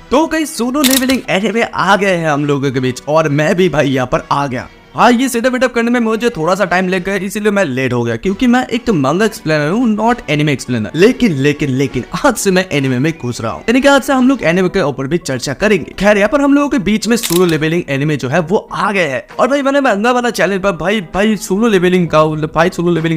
तो कई solo levelling anime आ गए हैं हम लोगों के बीच और मैं भी भाई यहाँ पर आ गया। हाँ, ये सेटअप करने में मुझे थोड़ा सा टाइम लग गया, इसीलिए मैं लेट हो गया क्योंकि मैं एक मंगा एक्सप्लेनर हूँ, नॉट एनिमे एक्सप्लेनर। लेकिन आज से मैं एनिमे में घुस रहा हूँ, यानी कि आज से हम लोग एनिमे के ऊपर भी चर्चा करेंगे। खैर, यहाँ पर हम लोगों के बीच में सोलो लेवलिंग एनिमे जो है वो आ गए हैं और भाई मैंने मंगा वाला चैनल पर भाई सोलो लेवलिंग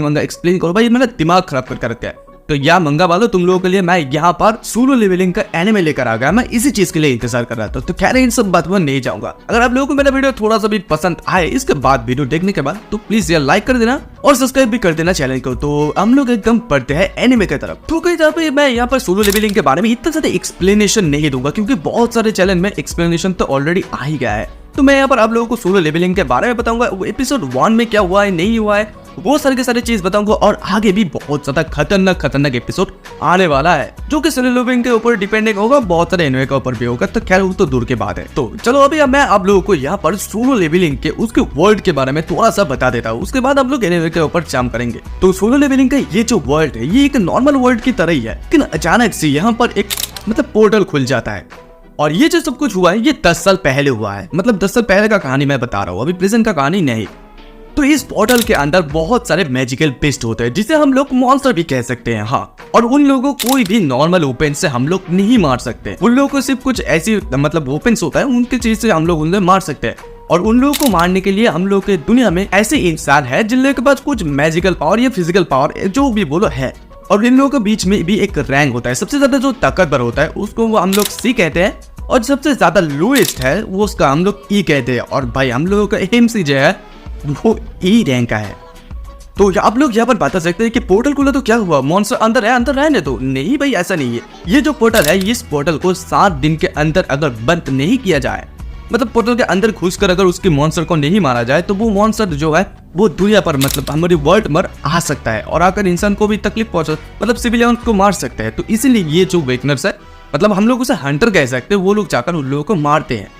मंगा एक्सप्लेन करो, भाई मैंने दिमाग खराब करके रखा है। तो या मंगा वालों, तुम लोगों के लिए मैं यहाँ पर सोलो लेवलिंग का एनिमे लेकर आ गया। मैं इसी चीज के लिए इंतजार कर रहा था। तो खैर, इन सब बातों में नहीं जाऊंगा। अगर आप लोगों को मेरा वीडियो थोड़ा सा भी पसंद आए इसके बाद, वीडियो देखने के बाद, तो प्लीज यार लाइक कर देना और सब्सक्राइब भी कर देना चैनल को। तो हम लोग एकदम बढ़ते हैं एनिमे की तरफ। तो कहीं मैं यहाँ पर सोलो लेवलिंग के बारे में इतना ज्यादा एक्सप्लेनेशन नहीं दूंगा क्योंकि बहुत सारे चैनल में एक्सप्लेनेशन तो ऑलरेडी आ ही गया है। तो मैं यहाँ पर आप लोगों को सोलो लेवलिंग के बारे में बताऊंगा, एपिसोड 1 में क्या हुआ है, नहीं हुआ है, वो सारे के सारे चीज बताऊंगा। और आगे भी बहुत ज्यादा खतरनाक एपिसोड आने वाला है जो कि सोलो लेवलिंग के ऊपर डिपेंडिंग होगा, बहुत सारे एनिमे के ऊपर भी होगा। तो खैर, वो तो दूर के बात है। तो चलो अभी मैं आप लोगों को यहाँ पर सोलो लेवलिंग के उसके वर्ल्ड के बारे में थोड़ा सा बता देता हूँ, उसके बाद हम लोग एनिमे के ऊपर जंप करेंगे। तो सोलो लेवलिंग का ये जो वर्ल्ड है ये एक नॉर्मल वर्ल्ड की तरह ही है, लेकिन अचानक से यहाँ पर एक पोर्टल खुल जाता है। और ये जो सब कुछ हुआ है ये 10 साल पहले हुआ है, मतलब 10 साल पहले का कहानी मैं बता रहा हूँ, अभी प्रेजेंट का कहानी नहीं। तो इस पोर्टल के अंदर बहुत सारे मैजिकल बीस्ट होते हैं जिसे हम लोग मॉन्स्टर भी कह सकते हैं। हाँ, और उन लोगों को कोई भी नॉर्मल ओपन से हम लोग नहीं मार सकते। उन लोगों को सिर्फ कुछ ऐसी ओपन्स होता है, उनकी चीज से हम लोग उन्हें मार सकते हैं। और उन लोगों को मारने के लिए हम लोग के दुनिया में ऐसे इंसान है जिन लोगों के पास कुछ मैजिकल पावर या फिजिकल पावर जो भी बोलो है। और इन लोगों के बीच में भी एक रैंक होता है, सबसे ज्यादा जो ताकतवर होता है उसको हम लोग सी कहते हैं, और सबसे ज्यादा लोएस्ट है वो उसका हम लोग ई कहते हैं। और भाई हम लोगों का एमसी जो है वो ई रैंक का है। तो आप लोग यहाँ पर बता सकते हैं कि पोर्टल खुला तो क्या हुआ, मॉन्स्टर अंदर रहने तो नहीं भाई, ऐसा नहीं है। ये जो पोर्टल है, इस पोर्टल को 7 दिन के अंदर अगर बंद नहीं किया जाए, मतलब पोर्टल के अंदर घुसकर अगर उसके मॉन्स्टर को नहीं मारा जाए, तो वो मॉन्स्टर जो है वो दुनिया पर हमारी वर्ल्ड पर आ सकता है और आकर इंसान को भी तकलीफ पहुंचा, सिविलियन को मार सकता है। तो इसीलिए ये जो वेकनर्स है, हम लोग उसे हंटर कह सकते हैं, वो लोग जाकर उन लोगों को मारते हैं।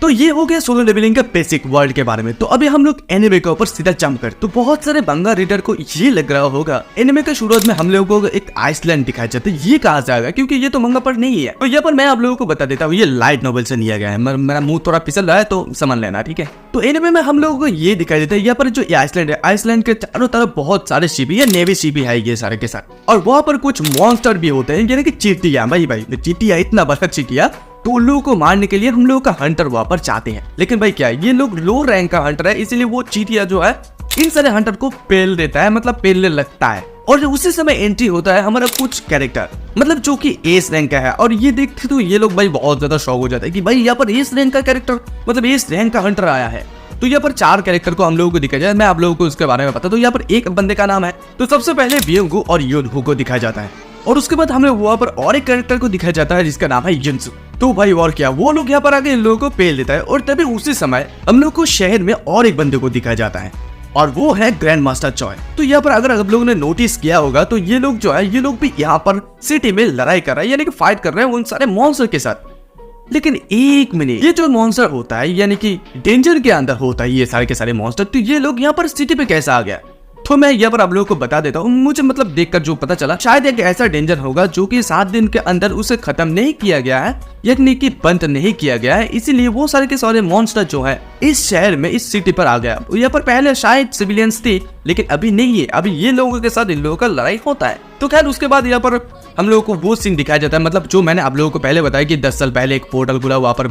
तो ये हो गया सोलो लेवलिंग का बेसिक वर्ल्ड के बारे में। तो अभी हम लोग एनिमे के ऊपर सीधा जंप कर। तो बहुत सारे मंगा रीडर को ये लग रहा होगा एनिमे के शुरुआत में हम लोगों को एक आइसलैंड दिखाया जाता है, ये कहाँ से आ गया, क्योंकि ये तो मंगा पर नहीं है। तो यहाँ पर मैं आप लोगों को बता देता हूँ, ये लाइट नॉवेल से लिया गया है। मेरा मुंह थोड़ा फिसल रहा है तो समझ लेना, ठीक है। तो एनिमे में हम लोगों को ये दिखाई देता है, यहाँ पर जो आइसलैंड है, आइसलैंड के चारों तरफ बहुत सारे शिप है, नेवी शिप है ये सारे के साथ। और वहाँ पर कुछ मॉन्स्टर भी होते हैं, यानी कि चींटियां। भाई चींटियां, इतना बड़ा चींटियां। तो उन लोगों को मारने के लिए हम लोगों का हंटर वहां पर चाहते हैं, लेकिन भाई क्या है, ये लोग लो रैंक का हंटर है, इसीलिए वो चींटिया जो है इन सारे हंटर को पेल देता है, पेलने लगता है। और उसी समय एंट्री होता है हमारा कुछ कैरेक्टर, जो कि एस रैंक का है। और ये देखते तो ये लोग भाई बहुत ज्यादा शौक हो जाता है कि भाई यहाँ पर एस रैंक का कैरेक्टर, एस रैंक का हंटर आया है। तो यहाँ पर 4 कैरेक्टर को हम लोगों को दिखाया जाए, मैं आप लोगों को उसके बारे में बता। तो यहाँ पर एक बंदे का नाम है, तो सबसे पहले बियोंगू और योनहू को दिखाया जाता है, और उसके बाद हमें वहाँ पर और एक कैरेक्टर को दिखाया जाता है जिसका नाम है युनसु। तो भाई और क्या, वो लोग यहाँ पर आके इन लोगों को पेल देता है। और तभी उसी समय हम लोग को शहर में और एक बंदे को दिखाया जाता है, और वो है ग्रैंड मास्टर चॉय। तो यहाँ पर अगर आप लोगों ने नोटिस किया होगा तो ये लोग जो है, ये लोग भी यहाँ पर सिटी में लड़ाई कर रहे हैं, यानी कि फाइट कर रहे हैं उन सारे मॉन्स्टर के साथ। लेकिन एक मिनट, ये जो मॉन्स्टर होता है यानी कि डेंजर के अंदर होता है ये सारे के सारे मॉन्स्टर, तो ये लोग यहाँ पर सिटी पे कैसा आ गया? तो मैं यहाँ पर आप लोगों को बता देता हूँ, मुझे देखकर जो पता चला, शायद एक ऐसा डेंजर होगा जो कि 7 दिन के अंदर उसे खत्म नहीं किया गया है, यानी कि बंद नहीं किया गया है, इसीलिए वो सारे के सारे मॉन्स्टर जो है इस शहर में, इस सिटी पर आ गया। यहाँ पर पहले शायद सिविलियंस थे, लेकिन अभी नहीं है, अभी ये लोगों के साथ इन लोगों का लड़ाई होता है। तो खैर, उसके बाद यहाँ पर हम लोगों को वो सीन दिखाया जाता है, जो मैंने आप लोगों को पहले बताया कि 10 साल पहले एक पोर्टल खुला, वहाँ पर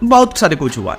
बहुत सारे कुछ हुआ।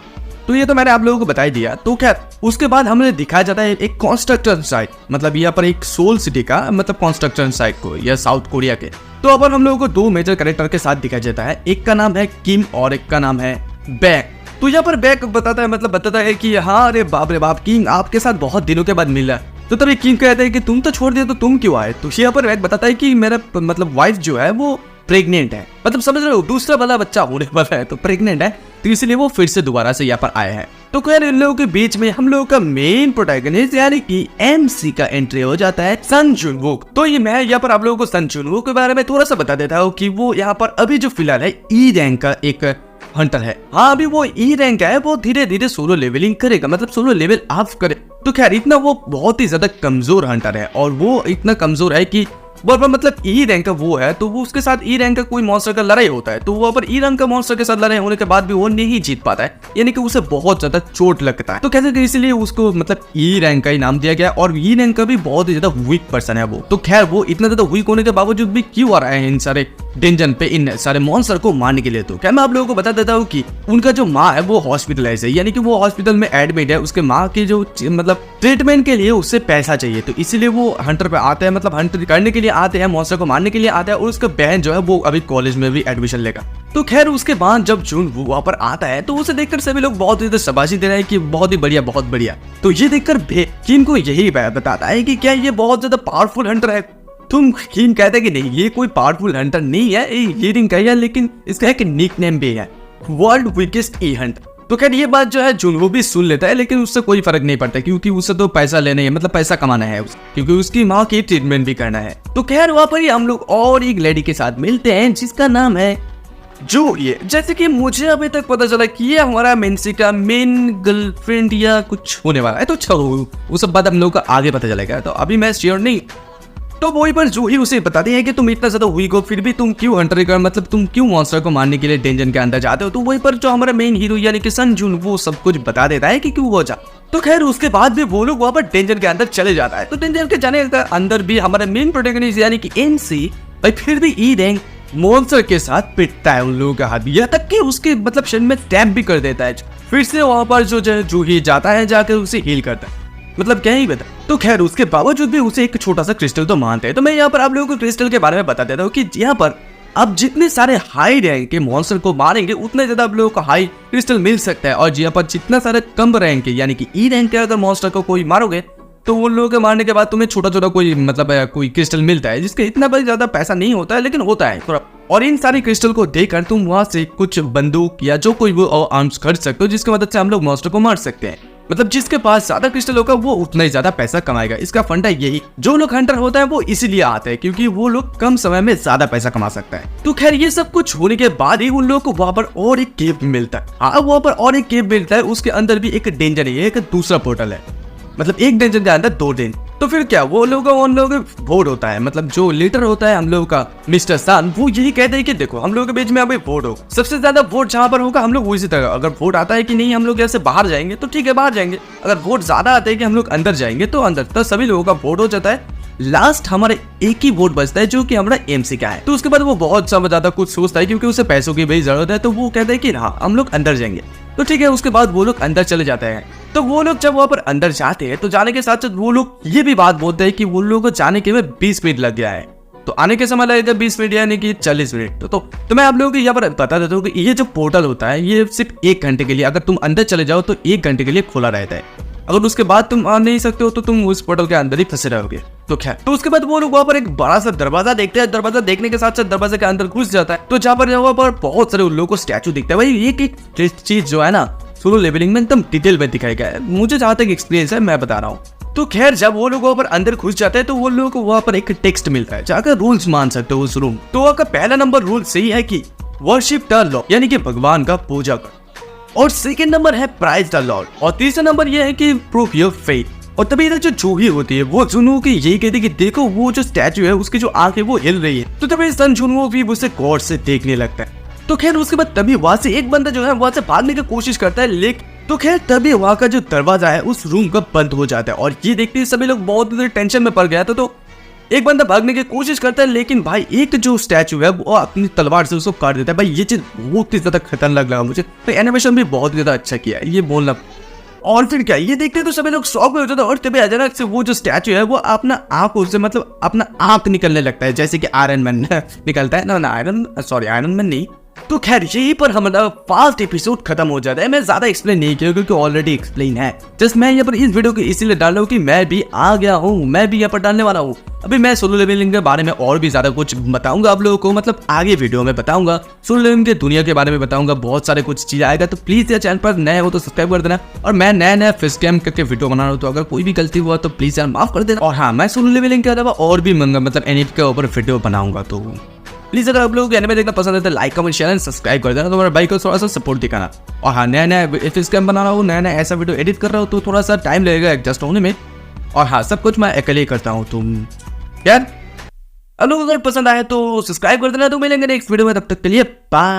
तो ये तो मैंने आप लोगों को बता ही दिया। तो खैर, उसके बाद हमें दिखाया जाता है एक कंस्ट्रक्शन साइट, यहाँ पर एक सोल सिटी का कंस्ट्रक्शन साइट को, या साउथ कोरिया के। तो अब हम लोगों को 2 मेजर कैरेक्टर के साथ दिखाया जाता है, एक का नाम है किम और एक का नाम है बैक। तो यहाँ पर बैक बताता है कि हाँ, अरे बाप रे बाप, किंग आपके साथ बहुत दिनों के बाद मिला। तो तभी किंग कहता है कि तुम तो छोड़ दिया, तो तुम क्यों आए? तो यहाँ पर बैक बताता है कि मेरा वाइफ जो है वो प्रेग्नेंट है, समझ रहे हो, दूसरा वाला बच्चा होने वाला है, तो प्रेग्नेंट है, तो इसलिए वो फिर से दोबारा से यहाँ पर आए हैं। तो खैर, इन लोगों के बीच में हम लोगों का मेन प्रोटैगनिस्ट यानी कि एमसी का एंट्री हो जाता है, सन जुनवूक। तो ये मैं यहाँ पर आप लोगों को सन जुनवूक के बारे में थोड़ा सा बता देता हूँ कि वो यहाँ पर अभी जो फिलहाल है ई रैंक का एक हंटर है। हाँ, अभी वो ई रैंक का है, वो धीरे धीरे सोलो लेवलिंग करेगा, सोलो लेवल अप करे। तो खैर, इतना वो बहुत ही ज्यादा कमजोर हंटर है, और वो इतना कमजोर है कि वहाँ पर मतलब ई रैंक का वो है, तो वो उसके साथ ई रैंक का कोई मॉन्स्टर का लड़ाई होता है, तो वहाँ पर ई रैंक का मॉन्स्टर के साथ लड़ाई होने के बाद भी वो नहीं जीत पाता है, यानी कि उसे बहुत ज्यादा चोट लगता है। तो कहते हैं इसलिए उसको मतलब ई रैंक का ही नाम दिया गया, और ई रैंक का भी बहुत ही ज्यादा वीक पर्सन है वो। तो खैर वो इतना ज्यादा वीक होने के बावजूद भी क्यों आ रहा है इन सारे डेंजन पे, इन सारे मॉन्स्टर को मारने के लिए। तो क्या मैं आप लोगों को बता देता हूँ कि उनका जो माँ है वो हॉस्पिटलाइज है, यानी कि वो हॉस्पिटल में एडमिट है। उसके माँ की जो मतलब ट्रीटमेंट के लिए उससे पैसा चाहिए, तो इसीलिए वो हंटर पे आते हैं, मतलब हंटर करने के लिए आते हैं, मॉन्स्टर को मारने के लिए आते हैं। और उसका बहन जो है वो अभी कॉलेज में भी एडमिशन लेगा। तो खैर उसके बाद जब जून वो वहाँ पर आता है तो उसे देखकर सभी लोग बहुत ही शाबाशी दे रहे हैं कि बहुत ही बढ़िया, बहुत बढ़िया। तो ये देखकर किन को यही बताता है कि क्या ये बहुत ज्यादा पावरफुल हंटर है। तुम किन कहते हैं कि नहीं, ये कोई पावरफुल हंटर नहीं है, ये रिंग है, लेकिन इसका एक निक नेम भी है, वर्ल्ड वीकेस्ट ई हंट। तो खैर ये बात जो है जुनवो भी सुन लेता है, लेकिन उससे कोई फर्क नहीं पड़ता, क्योंकि उससे तो पैसा लेना है, मतलब पैसा कमाना है, क्योंकि उसकी माँ की ट्रीटमेंट भी करना है। तो खैर वहाँ पर ही हम लोग और एक लेडी के साथ मिलते हैं जिसका नाम है जो ये, जैसे कि मुझे अभी तक पता चला कि ये हमारा मेंसी का मेन गर्लफ्रेंड या कुछ होने वाला है। तो चलो वो सब बात हम लोग का आगे पता चलेगा, तो अभी मैं श्योर नहीं। तो वही पर जो ही उसे बताते हैं कि तुम इतना ज्यादा वीक हो, फिर भी तुम क्यों हंटर कर, मतलब तुम क्यों मॉन्स्टर को मारने के लिए डेंजन के अंदर जाते हो। तो वही पर जो हमारा मेन हीरो यानी कि सन जून वो सब कुछ बता देता है कि क्यों हो जा। तो खैर उसके बाद भी वो लोग वहाँ पर डेंजन के अंदर चले जाता है। तो डेंजन के जाने के अंदर भी हमारा मेन प्रोटैगनिस्ट यानी कि एमसी भाई फिर भी ई रैंक मॉन्स्टर के साथ पिटता है उन लोगों का हाथ, यहाँ तक कि उसके मतलब शरीर में टैप भी कर देता है। फिर से वहाँ पर जो जूही जाता है, जाकर उसे हील करता है, मतलब क्या ही बता। तो खैर उसके बावजूद भी उसे एक छोटा सा क्रिस्टल तो मानते हैं। तो मैं यहाँ पर आप लोगों को क्रिस्टल के बारे में बता देता हूँ कि यहाँ पर अब जितने सारे हाई रैंक के मॉन्स्टर को मारेंगे उतने ज्यादा आप लोगों को हाई क्रिस्टल मिल सकता है, और यहाँ पर जितना सारे कम रैंक के यानी कि ई रैंक के अगर मॉन्स्टर को कोई मारोगे तो उन लोगों के मारने के बाद तुम्हें छोटा छोटा कोई मतलब कोई क्रिस्टल मिलता है, जिसके इतना बड़ा ज्यादा पैसा नहीं होता है, लेकिन होता है थोड़ा। और इन सारी क्रिस्टल को देकर तुम वहां से कुछ बंदूक या जो कोई वो आर्म्स खरीद सकते हो, जिसकी मदद से हम लोग मॉन्स्टर को मार सकते हैं। मतलब जिसके पास ज्यादा क्रिस्टल होगा वो उतना ही ज्यादा पैसा कमाएगा। इसका फंडा यही, जो लोग हंटर होता है वो इसीलिए आते हैं क्योंकि वो लोग कम समय में ज्यादा पैसा कमा सकता है। तो खैर ये सब कुछ होने के बाद ही उन लोगों को वहाँ पर और एक केव मिलता है। हाँ वहाँ पर और एक केव मिलता है, उसके अंदर भी एक डेंजर है, एक दूसरा पोर्टल है, मतलब एक डेंजर के अंदर दो डेंजर। तो फिर क्या वो लोगों उन लोगों का वोट होता है, मतलब जो लीडर होता है हम लोगों का मिस्टर सान, वो यही कहते हैं कि देखो हम लोगों के बीच में अभी वोट हो, सबसे ज्यादा वोट जहाँ पर होगा हम लोग वही से तरह, अगर वोट आता है कि नहीं हम लोग ऐसे बाहर जाएंगे तो ठीक है बाहर जाएंगे, अगर वोट ज्यादा आते हैं कि हम लोग अंदर जाएंगे तो अंदर, तो सभी लोगों का वोट हो जाता है। लास्ट हमारे एक ही वोट बचता है जो कि हमारा एमसी का है। तो उसके बाद वो बहुत ज्यादा कुछ सोचता है क्योंकि उसे पैसों की भी जरूरत है, तो वो कहता है कि हाँ हम लोग अंदर जाएंगे। तो ठीक है उसके बाद वो लोग अंदर चले जाते हैं। तो वो लोग जब वहाँ पर अंदर जाते हैं तो जाने के साथ साथ वो लोग ये भी बात बोलते हैं कि वो लोगों को जाने के में 20 मिनट लग गया है, तो आने के समय लगेगा 20 मिनट यानी कि 40 मिनट। तो मैं आप लोगों को यहाँ पर बता देता हूँ कि ये जो पोर्टल होता है ये सिर्फ 1 घंटे के लिए, अगर तुम अंदर चले जाओ तो 1 घंटे के लिए खुला रहता है, अगर उसके बाद तुम आ नहीं सकते हो तो तुम उस पोर्टल के अंदर ही फंसे रहोगे। तो खैर तो उसके बाद वो लोग वहाँ पर एक बड़ा सा दरवाजा देखते हैं, दरवाजा देखने के साथ साथ दरवाजे के अंदर घुस जाता है। तो जहाँ पर बहुत सारे उन लोगों को स्टैचू दिखता है। भाई एक चीज जो है ना सोलो लेवलिंग में एकदम डिटेल में दिखाया गया है, मुझे जहाँ तक एक्सपीरियंस है मैं बता रहा हूँ। तो खैर जब वो लोग वहाँ पर अंदर घुस जाते हैं तो वो लोगों को वहाँ पर एक टेक्स्ट मिलता है, जाकर रूल्स मान सकते हो उस रूम। तो वहाँ का पहला नंबर रूल सही है कि वर्शिप द लॉर्ड यानी कि भगवान का पूजा कर, और सेकंड नंबर है प्राइज द लॉर्ड, और तीसरा नंबर ये है कि प्रूफ योर फेथ। और तभी इधर जो जूही होती है वो जुनू की यही कहती है कि देखो वो जो स्टैचू है उसकी जो आंख है वो हिल रही है। तो तभी सन जुनू भी उसे गौर से देखने लगता है। तो खैर उसके बाद तभी वहां से एक बंदा जो है वहां से भागने की कोशिश करता है, लेकिन तो खैर तभी वहां का जो दरवाजा है उस रूम का बंद हो जाता है। और ये देखते ही सभी लोग बहुत टेंशन में पड़ गया था। तो एक बंदा भागने की कोशिश करता है, लेकिन भाई एक जो स्टैचू है वो अपनी तलवार से उसको काट देता है। भाई ये चीज बहुत ही ज्यादा खतरनाक लगा मुझे। तो एनिमेशन भी बहुत ज्यादा अच्छा किया है ये बोलना। और फिर क्या ये देखते तो सभी लोग शॉक में हो जाते हैं, और तभी अचानक से वो जो स्टैचू है वो अपना आंखों से मतलब अपना आंख निकलने लगता है, जैसे कि आयरन मैन निकलता है ना, आयरन मैन नहीं। तो खैर यही पर हमारा फास्ट एपिसोड खत्म हो जाता है। मैं ज्यादा एक्सप्लेन नहीं किया क्योंकि ऑलरेडी एक्सप्लेन है, जस्ट मैं यहाँ पर इस वीडियो को इसीलिए डाल रहा हूँ कि मैं भी आ गया हूँ, मैं भी यहाँ पर डालने वाला हूँ। अभी मैं सोलो लेवलिंग के बारे में और भी ज्यादा कुछ बताऊंगा आप लोगों को, मतलब आगे वीडियो में बताऊंगा, सोलो लेवलिंग के दुनिया के बारे में बताऊंगा, बहुत सारे कुछ चीज आएगा। तो प्लीज यार चैनल पर नए हो तो सब्सक्राइब कर देना, और मैं नया फेस कैम करके वीडियो बना रहा हूँ, तो अगर कोई भी गलती हुआ तो प्लीज यार माफ कर देना। और हाँ मैं सोलो लेवलिंग के अलावा और भी मतलब एनिमे के ऊपर वीडियो बनाऊंगा, तो प्लीज अगर आप लोगों को एनिमे देखना पसंद है तो like comment share and subscribe कर देना, तो मेरे भाई को थोड़ा सा सपोर्ट दिखाना। और हाँ नया फेस कैम बना रहा हूँ, नया ऐसा वीडियो एडिट कर रहा हूँ, तो थोड़ा सा टाइम लगेगा एडजस्ट होने में। और हाँ सब कुछ मैं अकेले करता हूँ, तुम यार अगर पसंद आए तो सब्सक्राइब कर देना। तो मिलेंगे नेक्स्ट वीडियो में, तब तक के लिए बाय।